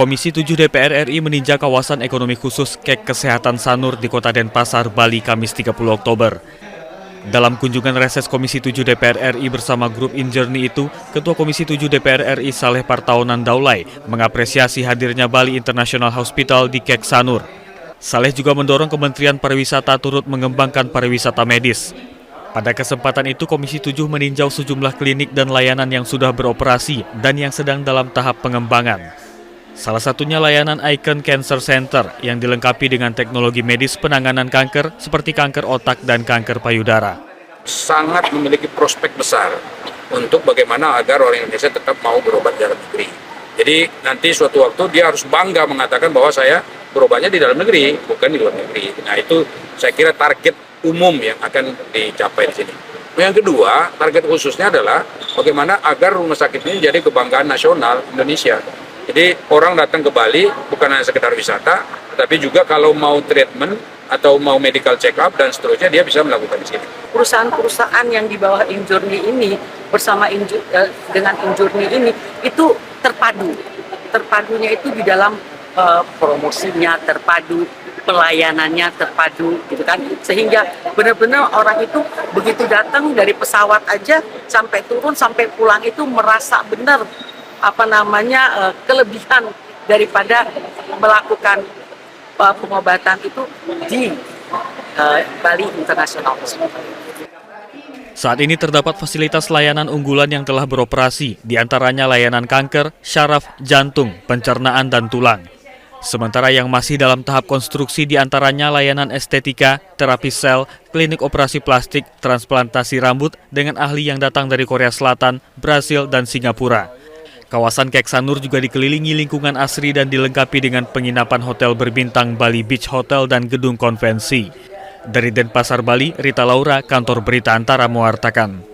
Komisi 7 DPR RI meninjau kawasan ekonomi khusus Kek Kesehatan Sanur di Kota Denpasar, Bali, Kamis 30 Oktober. Dalam kunjungan reses Komisi 7 DPR RI bersama grup InJourney itu, Ketua Komisi 7 DPR RI Saleh Partaunan Daulay mengapresiasi hadirnya Bali International Hospital di Kek Sanur. Saleh juga mendorong Kementerian Pariwisata turut mengembangkan pariwisata medis. Pada kesempatan itu, Komisi 7 meninjau sejumlah klinik dan layanan yang sudah beroperasi dan yang sedang dalam tahap pengembangan. Salah satunya layanan Icon Cancer Center yang dilengkapi dengan teknologi medis penanganan kanker seperti kanker otak dan kanker payudara. Sangat memiliki prospek besar untuk bagaimana agar orang Indonesia tetap mau berobat di dalam negeri. Jadi nanti suatu waktu dia harus bangga mengatakan bahwa saya berobatnya di dalam negeri, bukan di luar negeri. Nah itu saya kira target umum yang akan dicapai di sini. Yang kedua, target khususnya adalah bagaimana agar rumah sakit ini jadi kebanggaan nasional Indonesia. Jadi orang datang ke Bali bukan hanya sekedar wisata, tapi juga kalau mau treatment atau mau medical check up dan seterusnya dia bisa melakukan di sini. Perusahaan-perusahaan yang di bawah InJourney ini bersama dengan InJourney ini itu terpadu. Terpadunya itu di dalam promosinya terpadu, pelayanannya terpadu gitu kan. Sehingga benar-benar orang itu begitu datang dari pesawat aja sampai turun sampai pulang itu merasa benar kelebihan daripada melakukan pengobatan itu di Bali International Hospital. Saat ini terdapat fasilitas layanan unggulan yang telah beroperasi, diantaranya layanan kanker, syaraf, jantung, pencernaan, dan tulang. Sementara yang masih dalam tahap konstruksi diantaranya layanan estetika, terapi sel, klinik operasi plastik, transplantasi rambut dengan ahli yang datang dari Korea Selatan, Brasil, dan Singapura. Kawasan Kek Sanur juga dikelilingi lingkungan asri dan dilengkapi dengan penginapan hotel berbintang Bali Beach Hotel dan gedung konvensi. Dari Denpasar, Bali, Rita Laura, Kantor Berita Antara mewartakan.